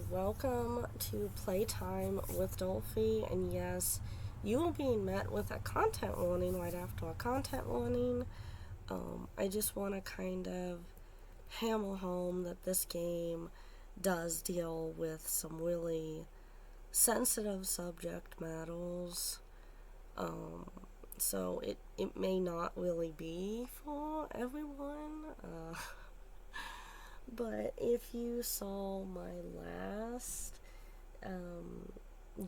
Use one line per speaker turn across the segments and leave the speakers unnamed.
welcome to Playtime with Dolphy, and yes, you will be met with a content warning right after a content warning. I just want to kind of hammer home that this game does deal with some really sensitive subject matters. So it may not really be for everyone. But if you saw my last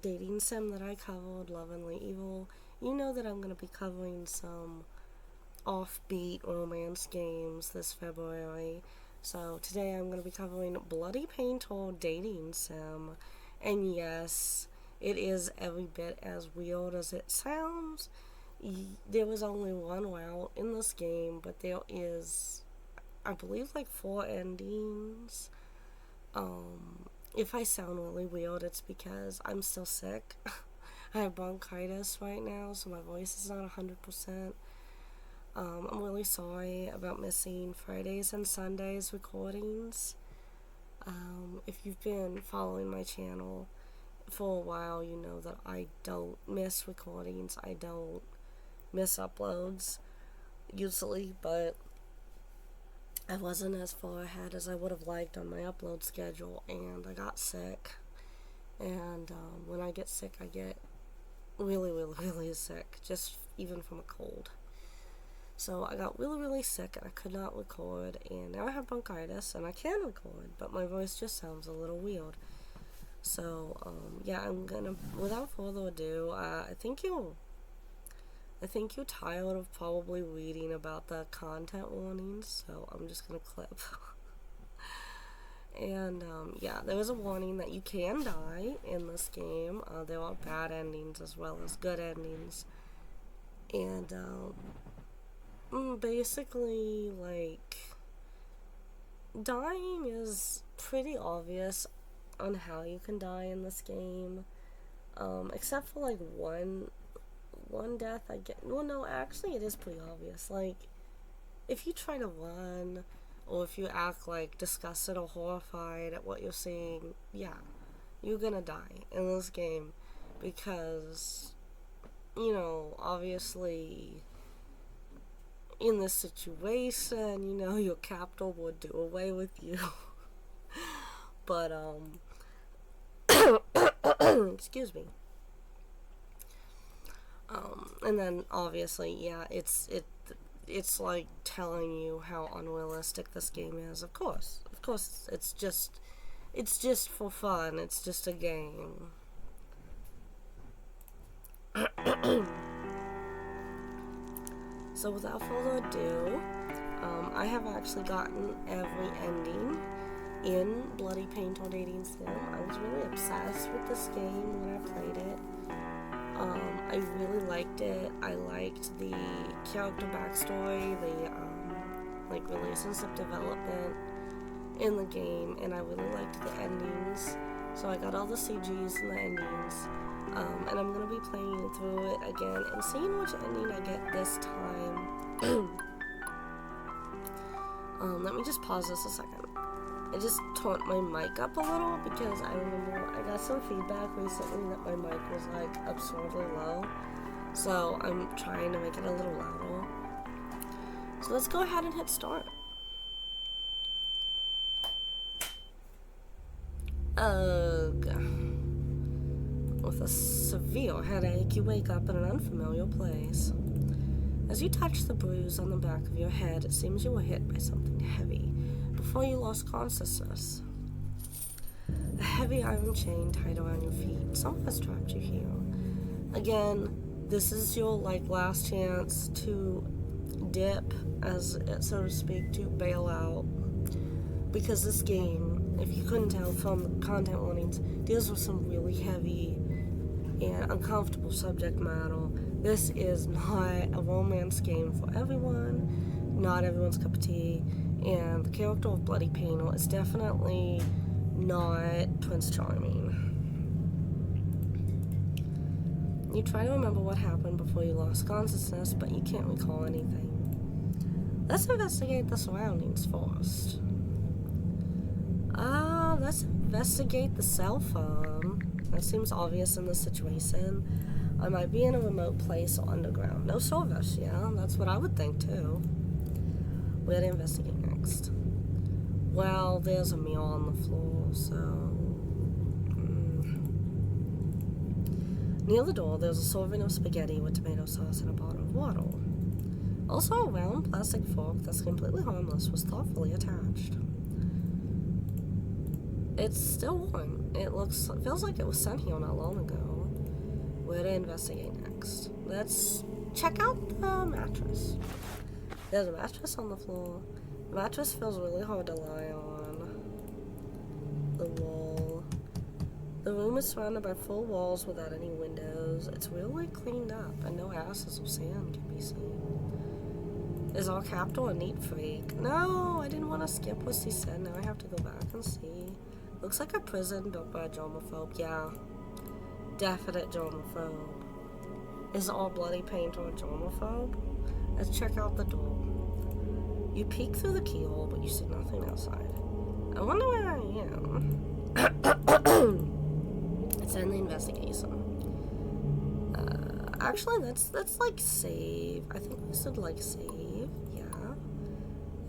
dating sim that I covered, Love and Evil, you know that I'm going to be covering some offbeat romance games this February. So today I'm going to be covering Bloody Painter Dating Sim. And yes, it is every bit as weird as it sounds. There was only one route in this game, but there is, I believe, like 4 endings. If I sound really weird, it's because I'm still sick. I have bronchitis right now, so my voice is not 100%. I'm really sorry about missing Fridays and Sundays recordings. If you've been following my channel for a while, you know that I don't miss recordings. I don't miss uploads, usually, but I wasn't as far ahead as I would have liked on my upload schedule, and I got sick. And when I get sick, I get really, really, really sick, just even from a cold. So I got really, really sick, and I could not record, and now I have bronchitis, and I can record, but my voice just sounds a little weird. So, yeah, I'm gonna, without further ado, I think you're tired of probably reading about the content warnings, so I'm just gonna clip. And, yeah, there is a warning that you can die in this game. There are bad endings as well as good endings. And, basically, like, dying is pretty obvious on how you can die in this game. Except for, like, one death I get. Well, no, actually, it is pretty obvious. Like, if you try to run, or if you act, like, disgusted or horrified at what you're seeing, yeah, you're gonna die in this game. Because, you know, obviously, in this situation, you know, your captor would do away with you. But, excuse me. And then obviously, yeah, it's like telling you how unrealistic this game is. Of course, it's just for fun. It's just a game. So without further ado, I have actually gotten every ending in Bloody Painter Dating Sim. I was really obsessed with this game when I played it. I really liked it. I liked the character backstory, the like relationship development in the game, and I really liked the endings. So I got all the CGs and the endings, and I'm gonna be playing through it again and seeing which ending I get this time. Let me just pause this a second. I just turned my mic up a little because I remember I got some feedback recently that my mic was like absurdly low. So I'm trying to make it a little louder. So let's go ahead and hit start. Ugh. With a severe headache, you wake up in an unfamiliar place. As you touch the bruise on the back of your head, it seems you were hit by something heavy before you lost consciousness. A heavy iron chain tied around your feet. Someone has trapped you here. Again, this is your last chance to dip, as so to speak, to bail out. Because this game, if you couldn't tell from the content warnings, deals with some really heavy and uncomfortable subject matter. This is not a romance game for everyone, not everyone's cup of tea, and the character of Bloody Painter is definitely not Prince Charming. You try to remember what happened before you lost consciousness, but you can't recall anything. Let's investigate the surroundings first. Let's investigate the cell phone. That seems obvious in this situation. I might be in a remote place or underground. No service, yeah, that's what I would think too. Where to investigate next? Well, there's a meal on the floor, so... Near the door, there's a serving of spaghetti with tomato sauce and a bottle of water. Also, a round plastic fork that's completely harmless was thoughtfully attached. It's still warm. It feels like it was sent here not long ago. Where to investigate next? Let's check out the mattress. There's a mattress on the floor. The mattress feels really hard to lie on. The wall. The room is surrounded by full walls without any windows. It's really cleaned up, and no ashes or sand can be seen. Is our captor a neat freak? No, I didn't want to skip what he said. Now I have to go back and see. Looks like a prison built by a germaphobe. Yeah, definite germaphobe. Is all bloody paint or a germaphobe? Let's check out the door. You peek through the keyhole, but you see nothing outside. I wonder where I am. It's in the investigation. Actually, let's like save. I think we should like save. Yeah,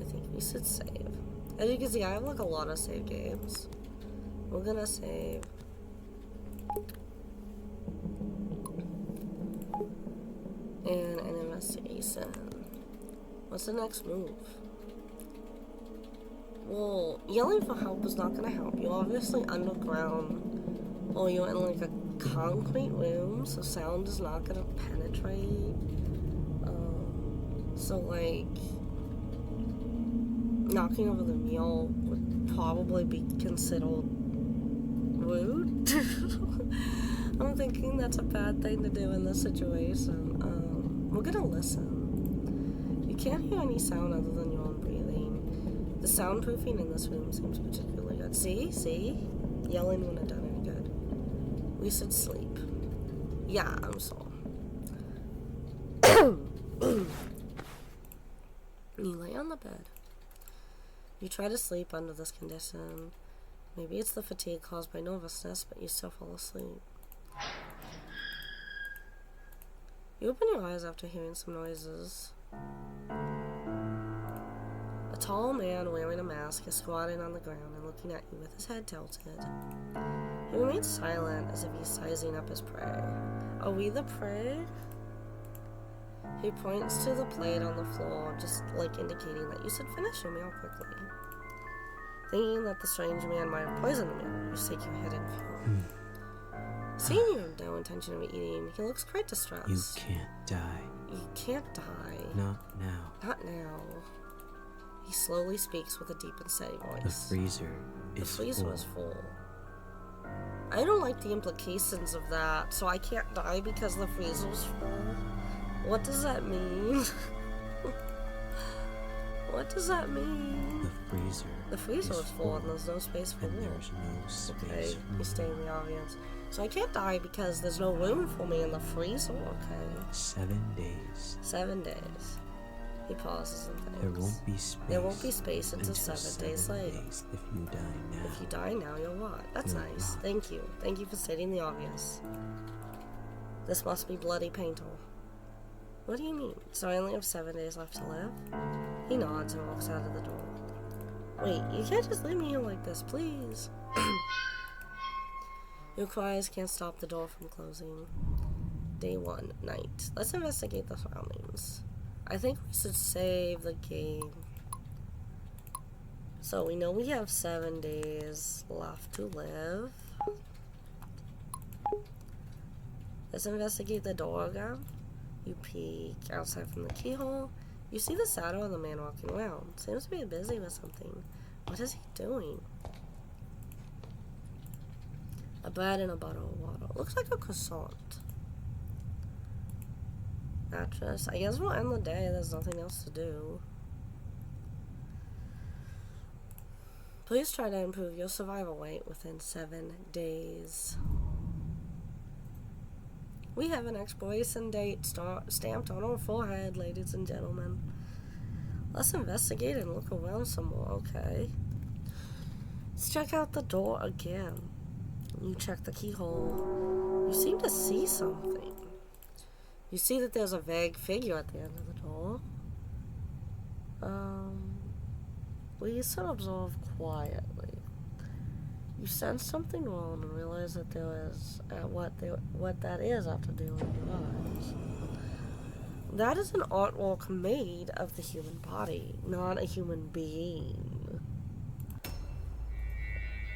I think we should save. As you can see, I have like a lot of save games. We're gonna save. And an investigation. What's the next move? Well, yelling for help is not gonna help. You're obviously underground. Or you're in like a concrete room, so sound is not gonna penetrate. So like knocking over the meal would probably be considered rude. I'm thinking that's a bad thing to do in this situation. We're gonna listen. You can't hear any sound other than your own breathing. The soundproofing in this room seems particularly good. See? Yelling wouldn't have done any good. We should sleep. Yeah, I'm sore. You lay on the bed. You try to sleep under this condition. Maybe it's the fatigue caused by nervousness, but you still fall asleep. You open your eyes after hearing some noises. A tall man wearing a mask is squatting on the ground and looking at you with his head tilted. He remains silent as if he's sizing up his prey. Are we the prey? He points to the plate on the floor, just like indicating that you should finish your meal quickly. Thinking that the strange man might have poisoned the meal, you shake your head in fear. Seeing you have no intention of eating, he looks quite distressed.
You can't die.
You can't die.
Not now.
Not now. He slowly speaks with a deep and steady voice.
The freezer
is full. I don't like the implications of that, so I can't die because the freezer's full. What does that mean? What does that mean?
The freezer
is full and there's no space for more.
There's no space.
Okay, you stay in the audience. So I can't die because there's no room for me in the freezer. Okay.
7 days.
7 days. He pauses and thinks.
There won't be space
until 7 days later.
If you die now.
If you die now, you'll what? That's nice.
Rot.
Thank you. Thank you for stating the obvious. This must be bloody painful. What do you mean? So I only have 7 days left to live? He nods and walks out of the door. Wait, you can't just leave me here like this, please. Your cries can't stop the door from closing. Day 1, night. Let's investigate the surroundings. I think we should save the game. So we know we have 7 days left to live. Let's investigate the door again. You peek outside from the keyhole. You see the shadow of the man walking around. Seems to be busy with something. What is he doing? A bread and a bottle of water. Looks like a croissant. Mattress. I guess we'll end the day. There's nothing else to do. Please try to improve your survival rate within 7 days. We have an expiration date stamped on our forehead, ladies and gentlemen. Let's investigate and look around some more, okay? Let's check out the door again. You check the keyhole. You seem to see something. You see that there's a vague figure at the end of the door. You sort of observe quietly. You sense something wrong and realize that there is what that is after dealing with your eyes. That is an artwork made of the human body, not a human being.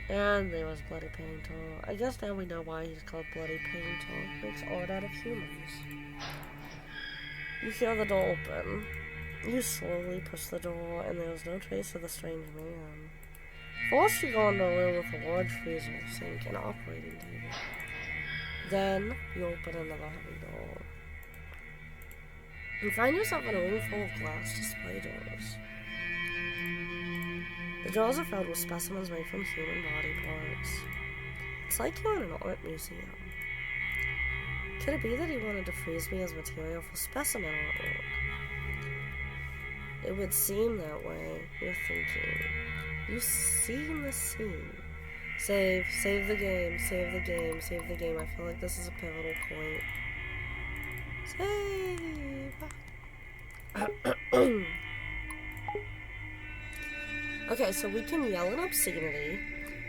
And there was Bloody Painter. I guess now we know why he's called Bloody Painter. Makes art out of humans. You hear the door open. You slowly push the door, and there is no trace of the strange man. First, you go into a room with a large freezer, sink, and operating table. Then, you open another heavy door. You find yourself in a room full of glass display doors. The doors are filled with specimens made from human body parts. It's like you're in an art museum. Could it be that he wanted to freeze me as material for specimen artwork? It would seem that way, you're thinking. You've seen the scene. Save the game, save the game, save the game. I feel like this is a pivotal point. Save! Okay, so we can yell an obscenity,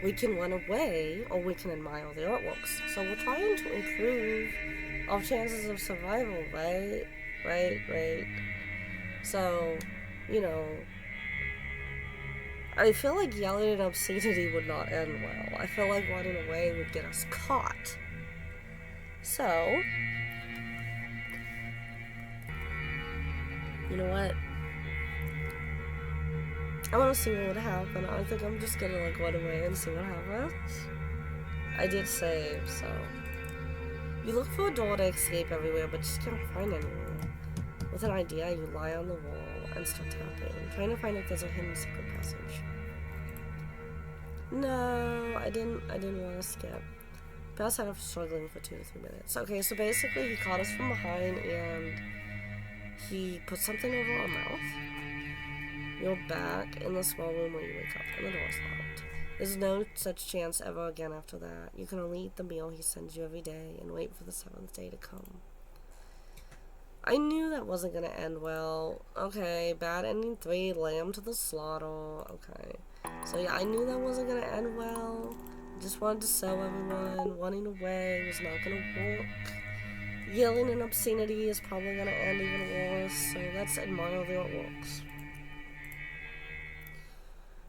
we can run away, or we can admire the artworks. So we're trying to improve our chances of survival, right? Right. So, I feel like yelling an obscenity would not end well. I feel like running away would get us caught. So, you know what? I want to see what would happen. I think I'm just gonna run away and see what happens. I did save, so. You look for a door to escape everywhere, but just can't find anywhere. With an idea, you lie on the wall and start tapping, trying to find if there's a hidden secret passage. No, I didn't want to skip. Pass out of struggling for 2 to 3 minutes. Okay, so basically he caught us from behind and he put something over our mouth. You're back in the small room where you wake up, and the door's locked. There's no such chance ever again after that. You can only eat the meal he sends you every day and wait for the 7th day to come. I knew that wasn't gonna end well. Okay, bad ending 3, lamb to the slaughter. Okay. So yeah, I knew that wasn't gonna end well. I just wanted to sell everyone. Running away was not gonna work. Yelling an obscenity is probably gonna end even worse. So let's admire the artworks.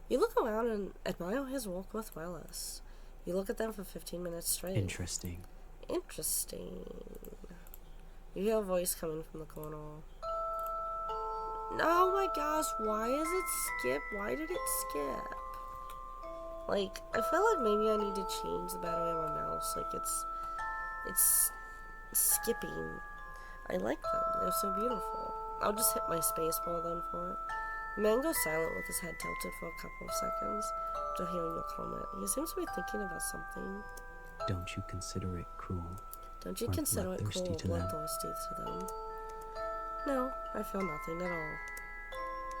You look around and admire his work with relish. You look at them for 15 minutes straight.
Interesting.
You hear a voice coming from the corner. Oh my gosh, why is it skip? Why did it skip? Like, I feel like maybe I need to change the battery of my mouse. Like, it's skipping. I like them. They're so beautiful. I'll just hit my space bar then for it. The man goes silent with his head tilted for a couple of seconds after hearing your comment. He seems to be thinking about something.
Don't you consider it cruel?
Don't you consider it cruel or bloodthirsty to them? No, I feel nothing at all.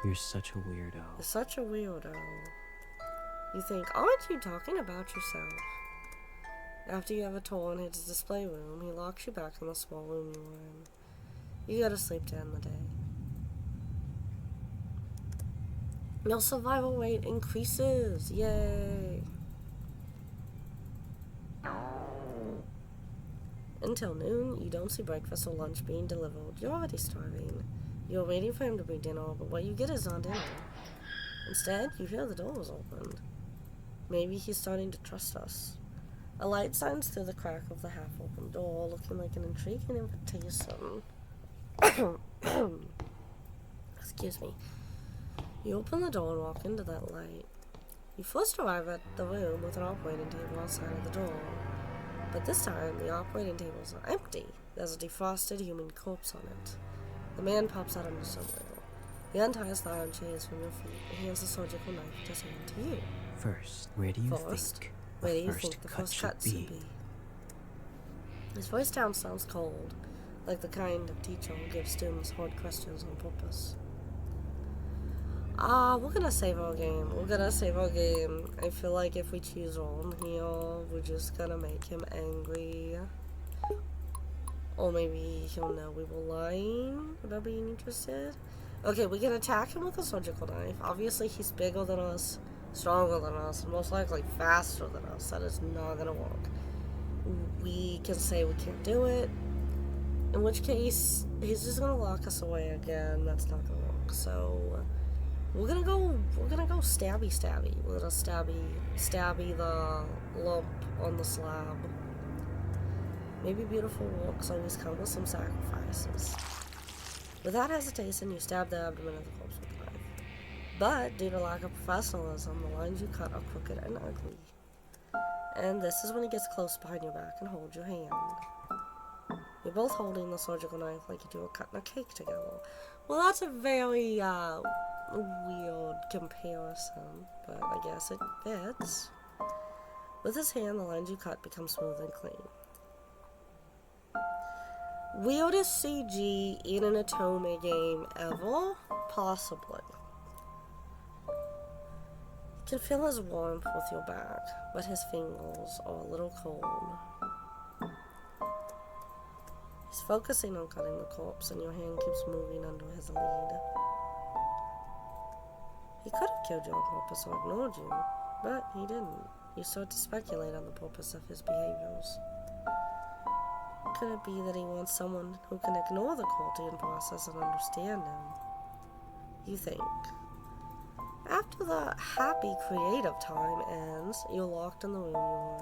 You're such a weirdo.
You're such a weirdo. You think, aren't you talking about yourself? After you have a tour in his display room, he locks you back in the small room you were in. You go to sleep to end the day. Your survival rate increases. Yay. Until noon, you don't see breakfast or lunch being delivered. You're already starving. You're waiting for him to bring dinner, but what you get is not dinner. Instead, you hear the door was opened. Maybe he's starting to trust us. A light shines through the crack of the half-open door, looking like an intriguing invitation. Excuse me. You open the door and walk into that light. You first arrive at the room with an operating table outside of the door. But this time, the operating tables are empty. There's a defrosted human corpse on it. The man pops out under somewhere. He unties the iron chains from your feet and hands the surgical knife in his hand to you.
First, where do you think the first cut should be?
His voice sounds cold, like the kind of teacher who gives students hard questions on purpose. We're gonna save our game. We're gonna save our game. I feel like if we choose wrong here, we're just gonna make him angry. Or maybe he'll know we were lying about being interested. Okay, we can attack him with a surgical knife. Obviously, he's bigger than us, stronger than us, and most likely faster than us. That is not gonna work. We can say we can't do it, in which case, he's just gonna lock us away again. That's not gonna work. So, we're gonna go stabby. We're gonna stabby the lump on the slab. Maybe beautiful walks always come with some sacrifices. Without hesitation, you stab the abdomen of the corpse with the knife. But, due to lack of professionalism, the lines you cut are crooked and ugly. And this is when he gets close behind your back and holds your hand. You're both holding the surgical knife like you do a cutting a cake together. Well, that's a very, weird comparison, but I guess it fits. With his hand, the lines you cut become smooth and clean. Weirdest CG in an Atome game ever? Possibly. You can feel his warmth with your back, but his fingers are a little cold. He's focusing on cutting the corpse, and your hand keeps moving under his lead. He could have killed you on purpose or ignored you, but he didn't. You start to speculate on the purpose of his behaviors. Could it be that he wants someone who can ignore the cruelty and process and understand him? You think. After the happy creative time ends, you're locked in the room you were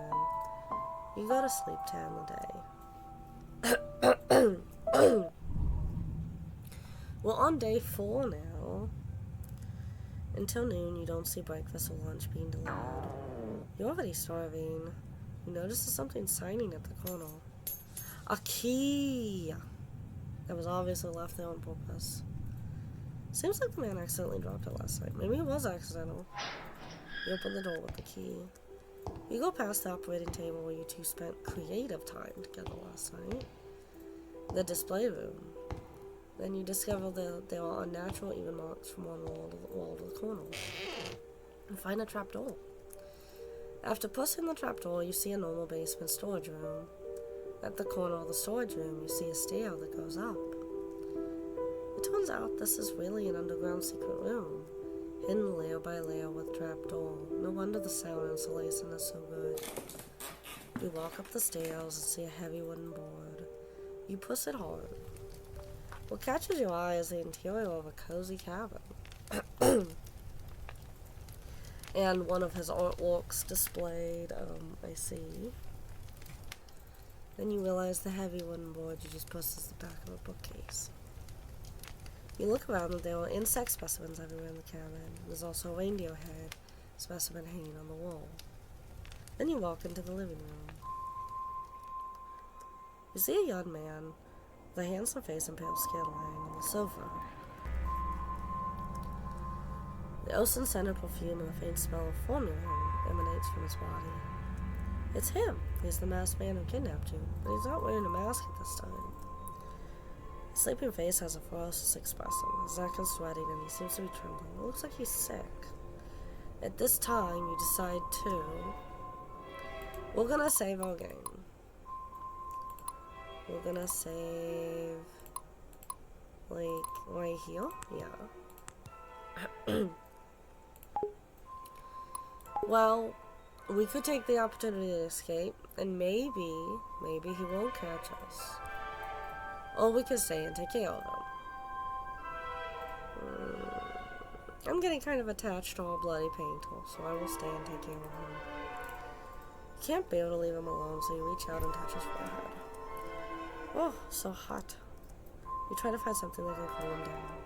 in. You go to sleep to end the day. We're on day 4 now. Until noon, you don't see breakfast or lunch being delivered. You're already starving. You notice there's something signing at the corner. A key! That was obviously left there on purpose. Seems like the man accidentally dropped it last night. Maybe it was accidental. You open the door with the key. You go past the operating table where you two spent creative time together last night. The display room. Then you discover that there are unnatural even marks from one wall to the corner. And find a trapdoor. After pushing the trapdoor, you see a normal basement storage room. At the corner of the storage room, you see a stair that goes up. It turns out this is really an underground secret room, hidden layer by layer with trapdoor. No wonder the sound insulation is so good. You walk up the stairs and see a heavy wooden board. You push it hard. What catches your eye is the interior of a cozy cabin. And one of his artworks displayed, I see. Then you realize the heavy wooden board you just pushed is the back of a bookcase. You look around and there are insect specimens everywhere in the cabin. There's also a reindeer head specimen hanging on the wall. Then you walk into the living room. You see a young man with a handsome face and pale skin lying on the sofa. The ocean-scented perfume and a faint smell of formula emanates from his body. It's him. He's the masked man who kidnapped you, but he's not wearing a mask at this time. His sleeping face has a ferocious expression. His neck is sweating and he seems to be trembling. It looks like he's sick. At this time, you decide to... We're gonna save our game. We're gonna save... like, right here? Yeah. Well... we could take the opportunity to escape, and maybe he won't catch us. Or we could stay and take care of him. I'm getting kind of attached to our bloody painter, so I will stay and take care of him. You can't bear to leave him alone, so you reach out and touch his forehead. Oh, so hot. You try to find something that can cool him down.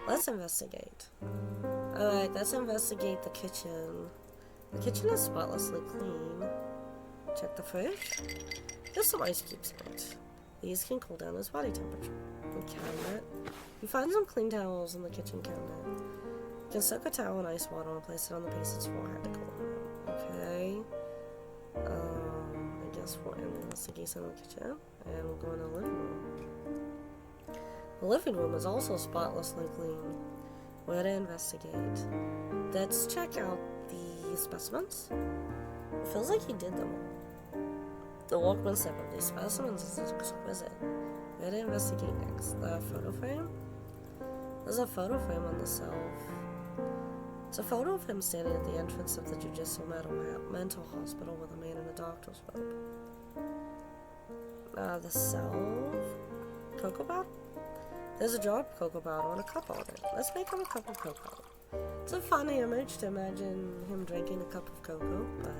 Let's investigate. Alright, let's investigate the kitchen. The kitchen is spotlessly clean. Check the fridge. There's some ice cubes in it. These can cool down his body temperature. The cabinet. You find some clean towels in the kitchen cabinet. You can soak a towel in ice water and place it on the patient's forehead to cool him down. Okay. I guess we're in the investigation in the kitchen. And we'll go in the living room. The living room is also spotlessly clean. Where to investigate. Let's check out the specimens. It feels like he did them all. The workmanship of these specimens is exquisite. Where to investigate next. The photo frame? There's a photo frame on the shelf. It's a photo of him standing at the entrance of the Judicial Mental Hospital with a man in a doctor's robe. The shelf? Cocoa powder? There's a jar of cocoa powder and a cup on it. Let's make him a cup of cocoa. It's a funny image to imagine him drinking a cup of cocoa, but...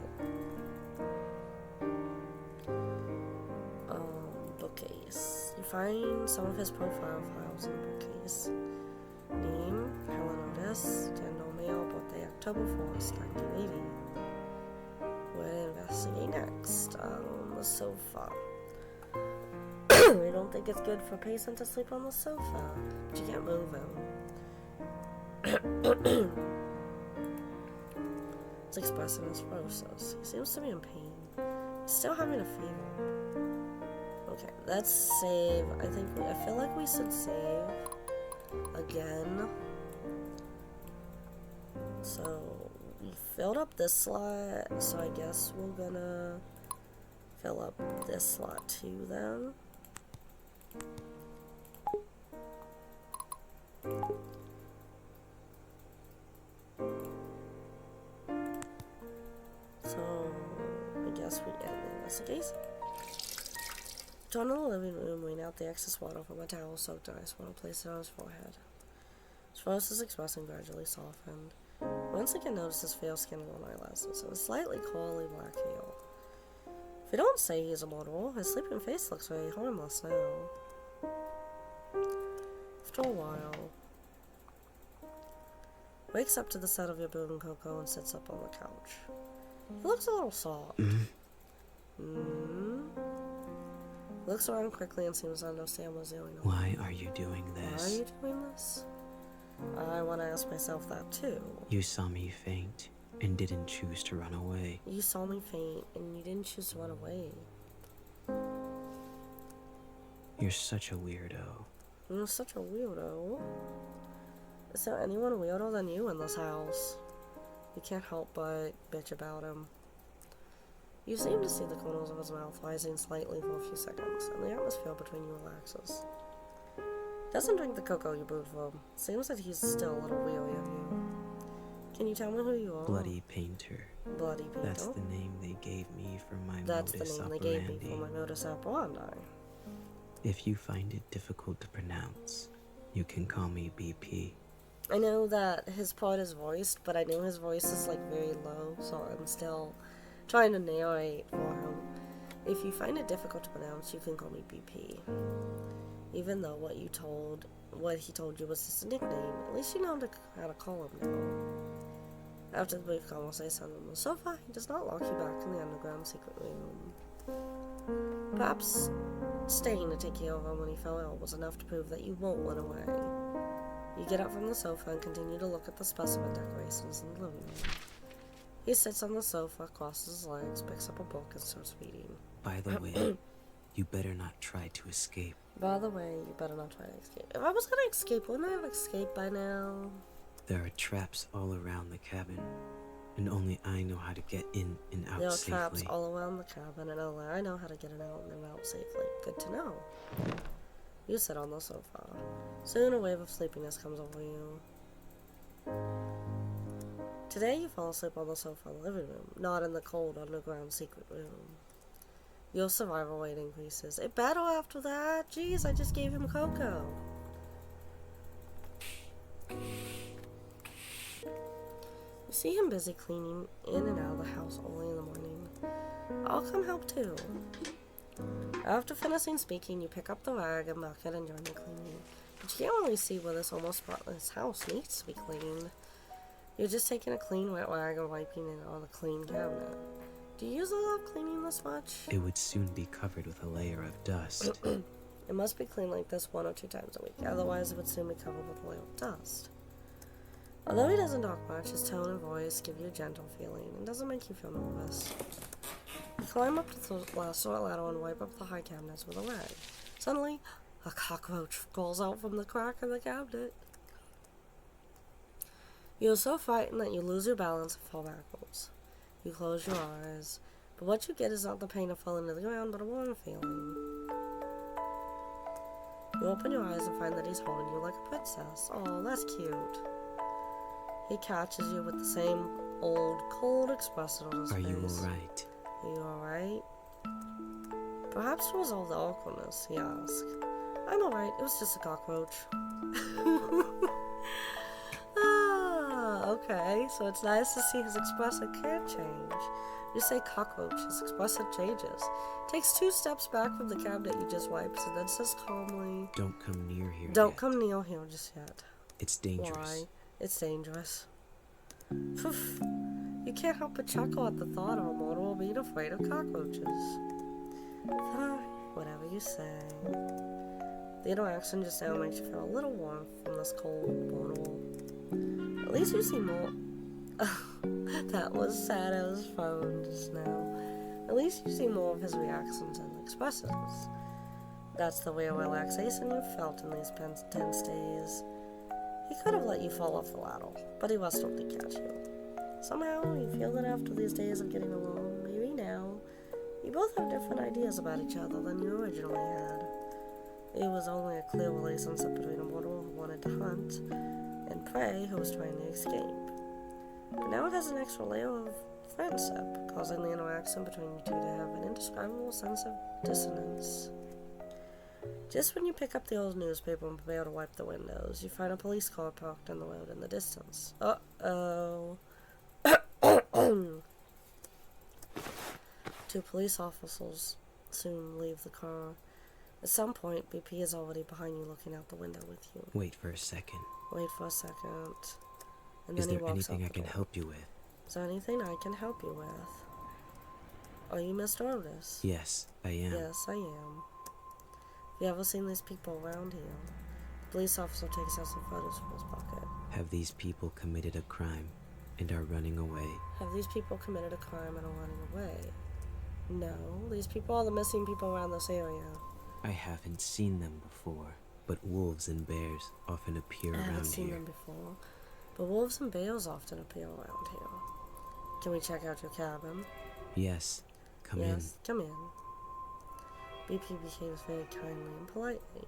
bookcase. You find some of his profile files in the bookcase. Name, Helen Otis, gender male, birthday October 1st, 1980. Where to investigate next? The sofa. I don't think it's good for a patient to sleep on the sofa, but you can't move him. It's expressing his process. He seems to be in pain. He's still having a fever. Okay, let's save. I feel like we should save again. So we filled up this slot, so I guess we're gonna fill up this slot too then. So I guess we end the investigation. John in the living room leaned out the excess water from a towel-soaked ice water, placed it on his forehead. His face is expressing gradually softened. Once again noticed his pale skin and long eyelashes, and a slightly coaly black hair. If we don't say he's immortal, his sleeping face looks very harmless now. After a while, wakes up to the sound of your brewing cocoa and sits up on the couch. He looks a little soft. Looks around quickly and seems to understand what's going on.
Why are you doing this?
Why are you doing this? I want to ask myself that too.
You saw me faint and didn't choose to run away.
You saw me faint and you didn't choose to run away.
You're such a weirdo.
You're such a weirdo. Is there anyone weirder than you in this house? You can't help but bitch about him. You seem to see the corners of his mouth rising slightly for a few seconds, and the atmosphere between you relaxes. He doesn't drink the cocoa you brewed for him. Seems that he's still a little weary of you. Can you tell me who you are?
Bloody Painter.
Bloody Painter?
That's the name they gave me for my
That's
modus
the name
operandi.
they gave me for my modus operandi.
If you find it difficult to pronounce, you can call me BP.
I know that his part is voiced, but I know his voice is like very low, so I'm still trying to narrate for him. If you find it difficult to pronounce, you can call me BP. Even though what he told you was just a nickname, at least you know how to call him now. After the brief conversation on the sofa, he does not lock you back in the underground secret room. Perhaps staying to take care of him when he fell ill was enough to prove that you won't run away. You get up from the sofa and continue to look at the specimen decorations in the living room. He sits on the sofa, crosses his legs, picks up a book, and starts reading.
By the way, you better not try to escape.
By the way, you better not try to escape. If I was gonna escape, wouldn't I have escaped by now?
There are traps all around the cabin, and only I know how to get in and out safely.
There are traps all around the cabin, and only I know how to get in and out safely. Good to know. You sit on the sofa. Soon a wave of sleepiness comes over you. Today you fall asleep on the sofa in the living room, not in the cold underground secret room. Your survival rate increases. It better after that. Jeez, I just gave him cocoa. You see him busy cleaning in and out of the house early in the morning. I'll come help too. After finishing speaking, you pick up the rag and bucket and join the cleaning. But you can't really see where this almost spotless house needs to be cleaned. You're just taking a clean wet rag and wiping it on a clean cabinet. Do you usually love cleaning this much?
It would soon be covered with a layer of dust.
It must be cleaned like this 1 or 2 times a week, otherwise it would soon be covered with a layer of dust. Although he doesn't talk much, his tone and voice give you a gentle feeling and doesn't make you feel nervous. You climb up to the last ladder and wipe up the high cabinets with a rag. Suddenly, a cockroach crawls out from the crack in the cabinet. You're so frightened that you lose your balance and fall backwards. You close your eyes, but what you get is not the pain of falling to the ground, but a warm feeling. You open your eyes and find that he's holding you like a princess. Oh, that's cute. He catches you with the same old, cold expression on his face.
Are you alright?
Are you alright? Perhaps to resolve the awkwardness, he asked. I'm alright, it was just a cockroach. Okay, so it's nice to see his expression can change. You say cockroach, his expression changes. Takes 2 steps back from the cabinet you just wiped, and then says calmly,
Don't come near here
Don't
yet.
come near here just yet.
It's dangerous.
Why? It's dangerous. Poof. You can't help but chuckle at the thought of a mortal being afraid of cockroaches. Fine, whatever you say. The interaction just now makes you feel a little warm from this cold mortal. At least you see more. That was sad as phone just now. At least you see more of his reactions and expressions. That's the real relaxation you've felt in these tense days. He could have let you fall off the ladder, but he was able to catch you. Somehow, you feel that after these days of getting along, maybe now, you both have different ideas about each other than you originally had. It was only a clear relationship between a mortal who wanted to hunt and prey who was trying to escape. But now it has an extra layer of friendship, causing the interaction between you two to have an indescribable sense of dissonance. Just when you pick up the old newspaper and prepare to wipe the windows, you find a police car parked on the road in the distance. Uh-oh. 2 police officers soon leave the car. At some point, BP is already behind you looking out the window with you.
Wait for a second.
Wait for a second. And
Is
then he
there
walks
anything I
out the
can
door.
help you with?
Is there anything I can help you with? Are you Mr. Otis?
Yes, I am.
Yes, I am. Have you ever seen these people around here? The police officer takes out some photos from his pocket.
Have these people committed a crime and are running away?
Have these people committed a crime and are running away? No, these people are the missing people around this area.
I haven't seen them before, but wolves and bears often appear
I haven't
around
seen
here.
them before, but wolves and bears often appear around here. Can we check out your cabin?
Yes, come
Yes, come in. BP behaves very kindly and politely.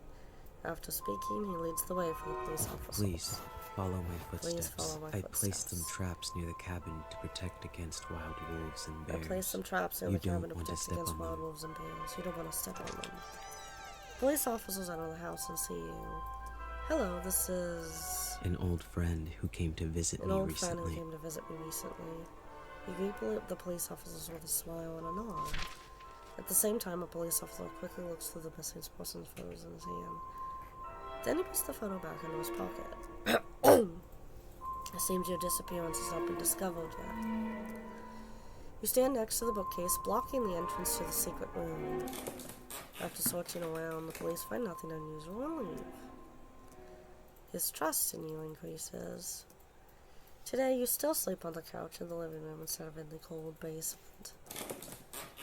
After speaking, he leads the way for the police
in.
officer.
Please follow my
Please
footsteps.
follow my
I placed
footsteps.
some traps near the cabin to protect against wild wolves and
I
bears.
placed some traps near
You
the cabin
don't
to
want to
protect
step
against
on
wild
them.
wolves and bears. You don't want to step on them. Police officers enter the house and see you. Hello, this is
An old friend who came to visit
an
me
old friend
recently.
who came to visit me recently. You greet the police officers with a smile and a nod. At the same time, a police officer quickly looks through the missing person's photos in his hand. Then he puts the photo back into his pocket. It seems your disappearance has not been discovered yet. You stand next to the bookcase, blocking the entrance to the secret room. After searching around, the police find nothing unusual and leave. His trust in you increases. Today, you still sleep on the couch in the living room instead of in the cold basement.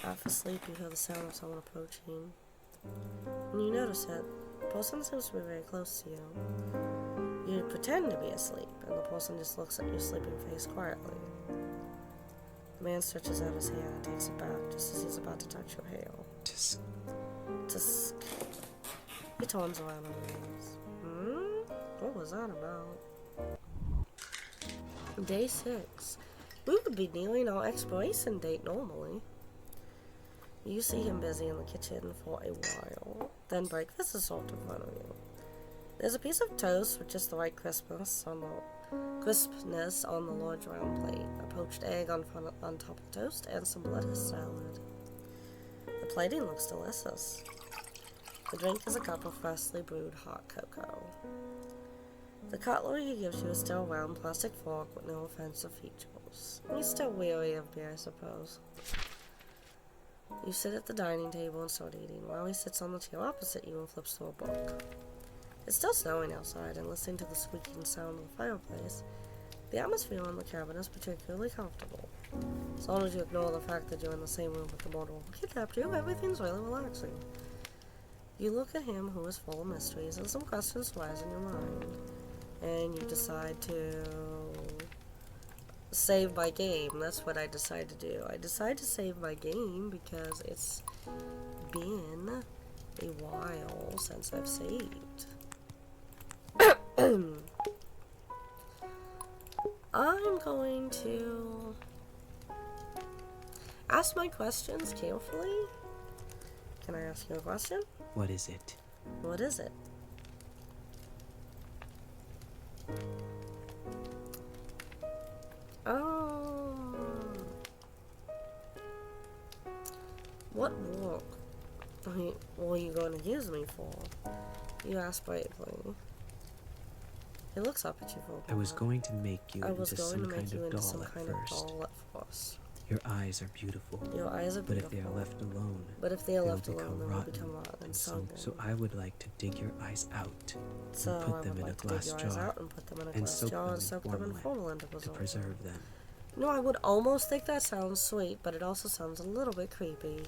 Half asleep, you hear the sound of someone approaching. When you notice it, the person seems to be very close to you. You pretend to be asleep, and the person just looks at your sleeping face quietly. The man stretches out his hand and takes it back just as he's about to touch your hair.
Just
Tsk. He turns around and leaves. What was that about? Day 6. We would be nearing our expiration date normally. You see him busy in the kitchen for a while. Then breakfast is sort of in front of you. There's a piece of toast with just the right crispness on the large round plate, a poached egg on top of the toast, and some lettuce salad. The plating looks delicious. The drink is a cup of freshly brewed hot cocoa. The cutlery he gives you is still a round plastic fork with no offensive features. He's still weary of me, I suppose. You sit at the dining table and start eating, while he sits on the chair opposite you and flips through a book. It's still snowing outside, and listening to the squeaking sound of the fireplace, the atmosphere in the cabin is particularly comfortable. As long as you ignore the fact that you're in the same room with the mortal who kidnapped you, everything's really relaxing. You look at him who is full of mysteries, and some questions rise in your mind. And you decide to save my game. That's what I decided to do. I decided to save my game because it's been a while since I've saved. I'm going to ask my questions carefully. Can I ask you a question?
What is it?
What is it? What work are you going to use me for? You asked bravely. He looks up at you for a
I was going to make you
I was
into
going
some
to make
kind
you
of
into
doll
some
at
kind of
first.
doll at first.
Your eyes are beautiful.
Your eyes are
But
beautiful.
if they are left alone,
But if they are
they'll
left alone,
become
they will
rotten
become rotten and
so
sunken.
I would like to dig your eyes out
So
and put
I
them
would
in
like
a glass
to dig your eyes
jar
out and put them in a
and
glass
soak
jar
them
and
in
soak them in
formalin
formalin
to
dissolve.
preserve them.
No, I would almost think that sounds sweet, but it also sounds a little bit creepy.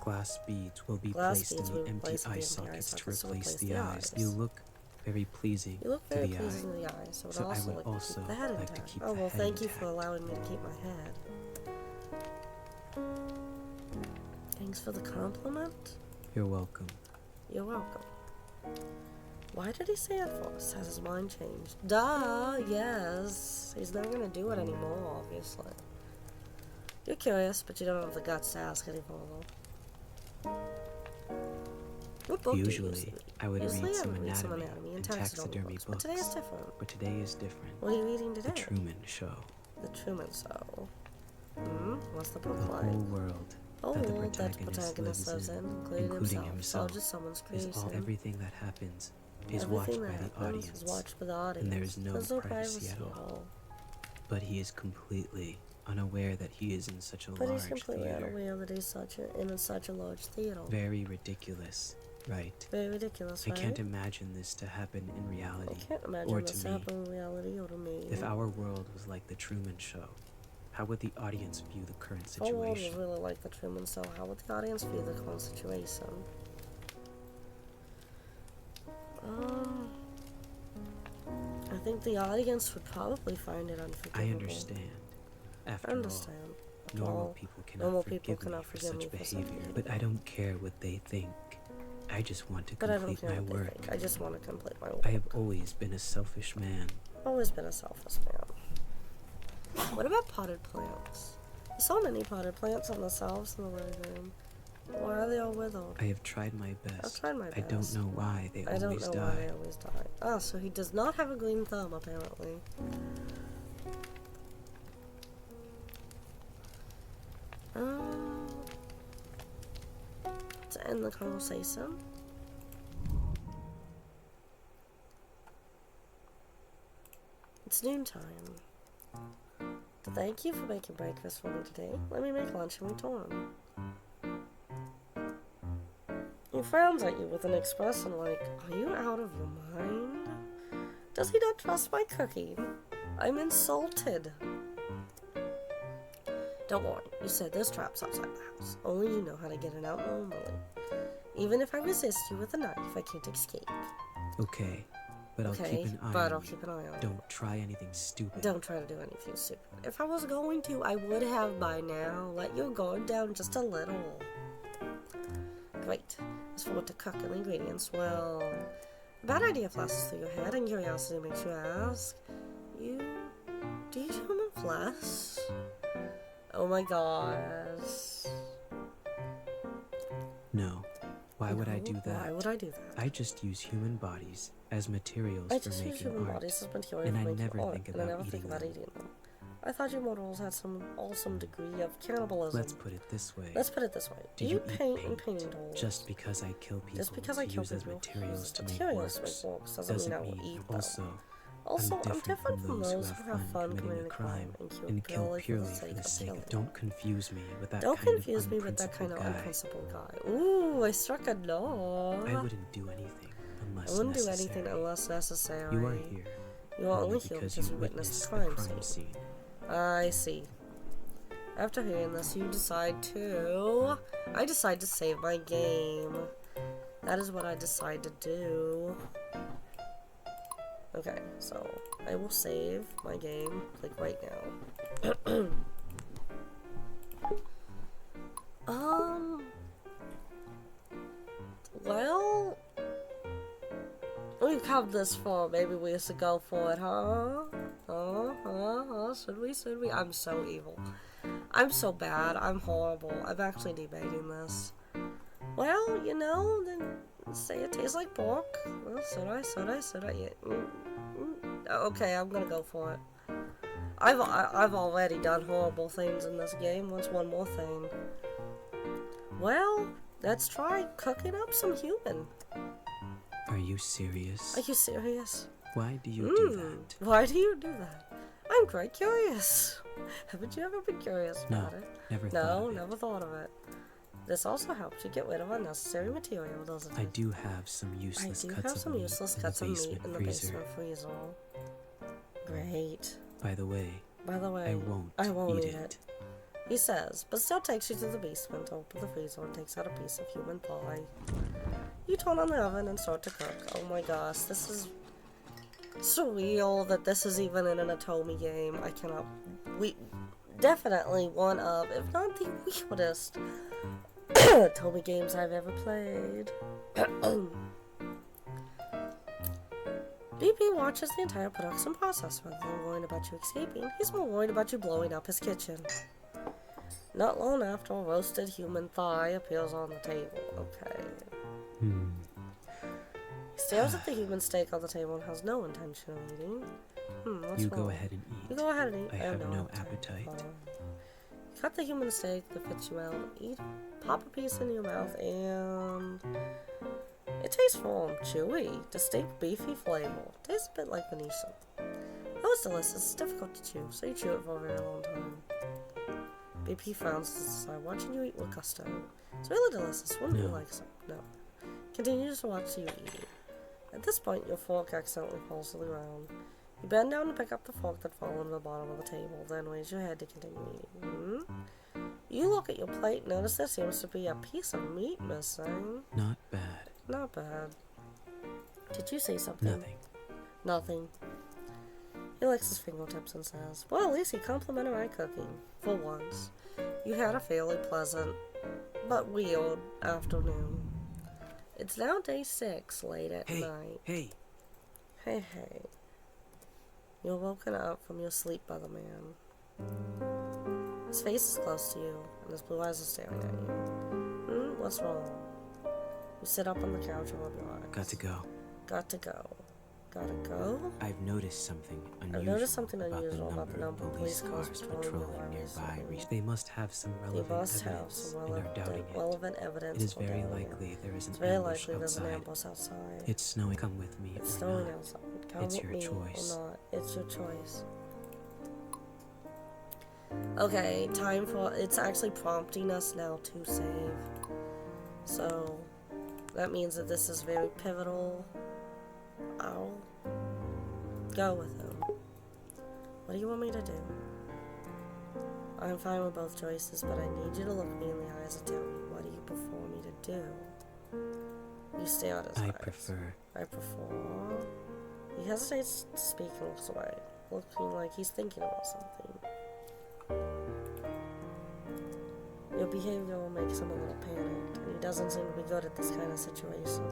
Glass beads will be
Glass
placed
beads
in
will
the
be
empty
placed in the
eye
empty eye
sockets to
sockets to
replace
replace
the
the
eyes.
eyes.
You look very pleasing
You look
to
very
the
pleasing
eye.
to the eye, so
So
I'd
I
also
would
like
also
to keep the head
like to
intact.
keep
Oh,
the
well,
head
thank you for
intact.
allowing me to keep my head. Thanks for the compliment.
You're welcome.
You're welcome. Why did he say it first? Has his mind changed? Duh, yes. He's not gonna do it anymore, obviously. You're curious, but you don't have the guts to ask any further. What book
Usually,
do you use?
I would
Usually
read
I
some
would read some
anatomy
anatomy
and
and
taxidermy
books, but today is different.
But today is different.
What are you reading today?
The Truman Show.
The Truman Show. What's the
The
book like?
whole world
Oh,
that the
that the
protagonist
protagonist lives in, including himself. So just someone's
is
creation.
everything that happens is
Everything
watched
that
by the
happens
audience,
is watched by the audience.
and there is no
There's
privacy at all. But he is completely unaware that he is in such a
But he's
large
completely
theater.
unaware that he's in such a large theater.
Very ridiculous, right?
Very ridiculous,
I
right?
can't imagine this to happen in reality.
I can't
or
imagine
to
this
me.
happening in reality or to me.
If our world was like the Truman Show, how would the audience view the current
Our world was
situation?
really like the Truman Show. How would the audience view the current situation? I think the audience would probably find it unforgivable.
I understand. After
I understand.
all, normal
Well,
people
normal
cannot
people
forgive me
cannot
for
forgive
such
me for such
behavior.
behavior.
But I don't care what they think. I just want to
But I don't
complete
care
my
what they
work.
think. I just want to complete my work.
I have always been a selfish man.
Always been a selfish man. What about potted plants? There's so many potted plants on the shelves in the living room. Why are they all withered?
I have tried my best.
I've tried my best.
I don't know why they
I don't
always
know
die.
why they always die. Oh, so he does not have a green thumb, apparently. To end the conversation. It's noontime. Thank you for making breakfast for me today. Let me make lunch in return. He frowns at you with an expression like, are you out of your mind? Does he not trust my cooking? I'm insulted. Don't worry, you said there's traps outside the house. Only you know how to get it out normally. Even if I resist you with a knife, I can't escape.
Okay, but I'll keep an eye on you.
you.
Don't try anything stupid.
Don't try to do anything stupid. If I was going to, I would have by now. Let your guard down just a little. Great. As for what to cook and the ingredients, well, a bad idea flashes through your head and curiosity makes you ask, do you eat human flesh? Oh my gosh.
No. Why would I do that?
Why would I do that?
I just use human bodies as materials
I
for
just use
making
human
art.
bodies as material
And
for
I
making
never
art,
think
and I
about
never think
eating
about
them.
eating them. I thought you mortals had some awesome degree of cannibalism.
Let's put it this way.
Let's put it this way.
Do
you
you eat
paint in
paint
painting tools?
just because I kill people
Just because
to
I kill
use as
people
materials to make
materials
works
to make works doesn't mean I will eat them.
Also,
I'm different from those who have fun
committing a crime and kill purely for the sake of. Don't confuse me with that
Don't
kind
confuse
of
me with that kind of
unprincipled
unprincipled guy. Ooh, I struck a nerve.
I wouldn't do anything unless
I wouldn't
necessary.
do anything unless necessary.
You are here.
You are only here because you witnessed the crime scene. I see. After hearing this, I decide to save my game. That is what I decide to do. Okay, so I will save my game, like right now. Well, we've come this far, maybe we used to go for it, huh? Should we? I'm so evil. I'm so bad, I'm horrible. I'm actually debating this. Well, you know, then say it tastes like pork. Well, should I? Yeah. Okay, I'm gonna go for it. I've already done horrible things in this game. What's one more thing? Well, let's try cooking up some human.
Are you serious?
Are you serious?
Why do you do that?
Why do you do that? I'm quite curious. Haven't you ever been curious about it?
Never thought of it.
Never thought of it. This also helps you get rid of unnecessary material, doesn't it?
I do have some useless cuts of meat in the basement freezer.
Great.
By the way, I won't eat it.
He says, but still takes you to the basement, opens the freezer, and takes out a piece of human pie. You turn on the oven and start to cook. Oh my gosh, this is surreal that this is even in an Atomi game. I cannot... Definitely one of, if not the weirdest Atomi games I've ever played. BP watches the entire production process. Rather than worrying about you escaping, he's more worried about you blowing up his kitchen. Not long after, a roasted human thigh appears on the table. Okay. He stares at the human steak on the table and has no intention of eating. What's wrong?
Go ahead and eat.
You go ahead and eat.
I have no appetite.
Cut the human steak that fits you out. Eat. Pop a piece in your mouth and... It tastes firm, chewy, distinct beefy flavor. Tastes a bit like Venetian. Though it's delicious, it's difficult to chew, so you chew it for a very long time. BP frowns to decide, watching you eat with gusto. It's really delicious, wouldn't you like some? No. Continues to watch you eat. At this point, your fork accidentally falls to the ground. You bend down to pick up the fork that fell on the bottom of the table, then raise your head to continue eating. You look at your plate and notice there seems to be a piece of meat missing.
Not bad.
Not bad. Did you say something? Nothing. He licks his fingertips and says, well, at least he complimented my cooking. For once. You had a fairly pleasant, but weird afternoon. It's now day 6, late at night.
Hey.
You're woken up from your sleep by the man. His face is close to you, and his blue eyes are staring at you. What's wrong? You sit up on the couch and rub your eyes.
Got to go.
Gotta go?
I've noticed something unusual
about the number of police cars patrolling
nearby. They must have some relevant evidence,
It
is very likely there is an ambush outside. It's snowing. Come with me.
It's snowing outside. Come
it's
with
your
me
choice.
Or not. It's your choice. Okay, time for... It's actually prompting us now to save. So, that means that this is very pivotal. I'll go with him. What do you want me to do? I'm fine with both choices, but I need you to look me in the eyes and tell me, what do you prefer me to do? You stare at his eyes. I prefer... He hesitates to speak and looks away, looking like he's thinking about something. Your behavior will make him a little panicked, and he doesn't seem to be good at this kind of situation.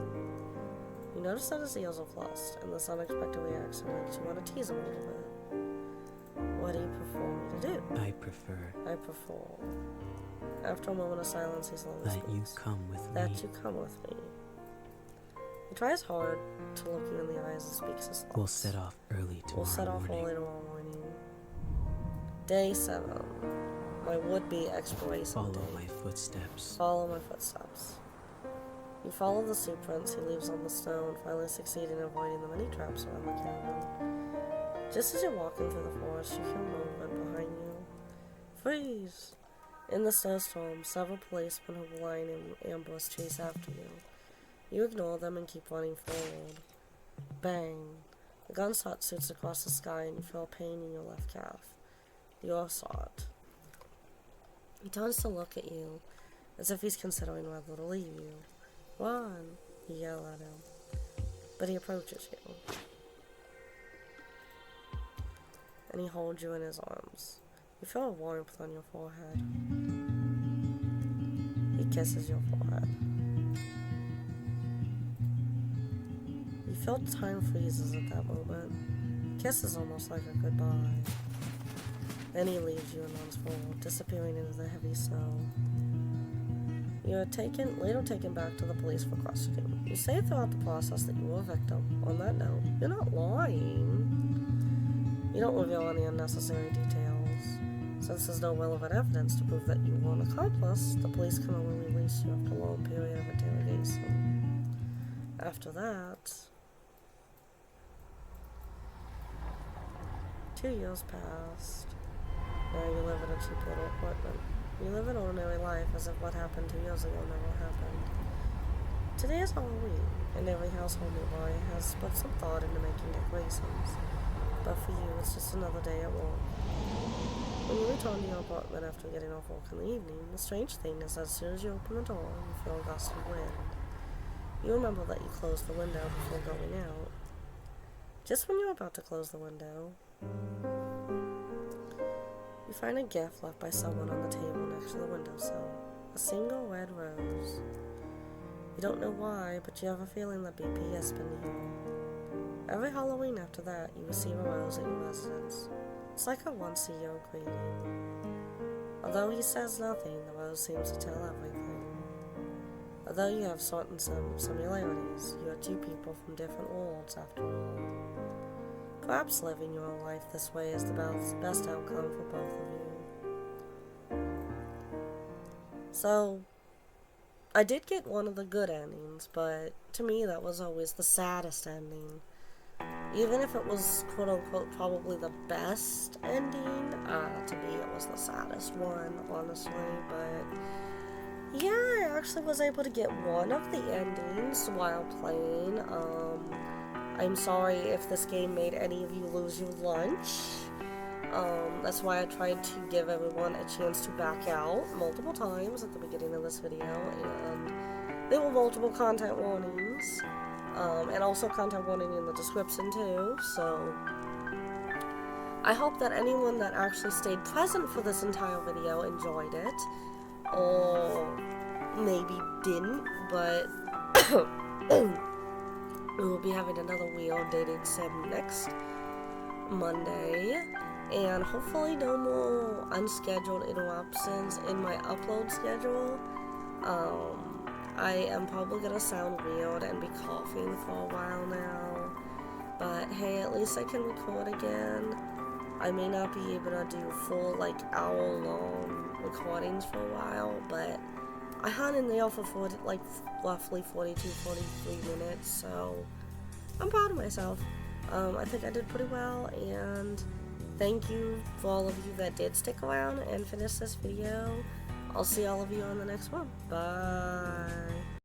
You notice that his ears are flustered, and this unexpected reaction makes you want to tease him a little bit. What do you prefer me to do?
I prefer.
After a moment of silence, he slowly speaks.
That you come with me.
He tries hard to look you in the eyes and speaks as
We'll set off early tomorrow morning.
Day 7. My would-be exploration day. Follow my footsteps. You follow the soup prints he leaves on the snow and finally succeed in avoiding the many traps around the cabin. Just as you're walking through the forest, you hear movement behind you. Freeze! In the snowstorm, several policemen who were lying in ambush chase after you. You ignore them and keep running forward. Bang! The gunshot shoots across the sky and you feel a pain in your left calf. You're shot. He turns to look at you, as if he's considering whether to leave you. Run! You yell at him. But he approaches you. and he holds you in his arms. You feel a warmth on your forehead. He kisses your forehead. You feel time freezes at that moment. Kiss is almost like a goodbye. Then he leaves you and runs forward, disappearing into the heavy snow. You are later taken back to the police for questioning. You say throughout the process that you were a victim. On that note, you're not lying. You don't reveal any unnecessary details. Since there's no relevant evidence to prove that you were an accomplice, the police can only release you after a long period of interrogation. After that, 2 years passed. Now you live in a cheap little apartment. You live an ordinary life as if what happened 2 years ago never happened. Today is Halloween, and every household nearby has put some thought into making decorations. But for you, it's just another day at work. When you return to your apartment after getting off work in the evening, the strange thing is that as soon as you open the door, you feel a gust of wind. You remember that you closed the window before going out. Just when you're about to close the window, you find a gift left by someone on the table next to the windowsill. A single red rose. You don't know why, but you have a feeling that BP has been here. Every Halloween after that, you receive a rose at your residence. It's like a once-a-year greeting. Although he says nothing, the rose seems to tell everything. Although you have certain similarities, you are two people from different worlds after all. Perhaps living your own life this way is the best outcome for both of you. So, I did get one of the good endings, but to me that was always the saddest ending. Even if it was quote-unquote probably the best ending, to me it was the saddest one, honestly, but yeah, I actually was able to get one of the endings while playing. I'm sorry if this game made any of you lose your lunch. That's why I tried to give everyone a chance to back out multiple times at the beginning of this video, and there were multiple content warnings, and also content warning in the description too, so I hope that anyone that actually stayed present for this entire video enjoyed it, or maybe didn't, but we will be having another Weird Dating Sim next Monday, and hopefully no more unscheduled interruptions in my upload schedule. I am probably gonna sound weird and be coughing for a while now, but hey, at least I can record again. I may not be able to do full, hour-long recordings for a while, but I hung in there for roughly 42-43 minutes, so I'm proud of myself. I think I did pretty well, and thank you for all of you that did stick around and finish this video. I'll see all of you on the next one. Bye.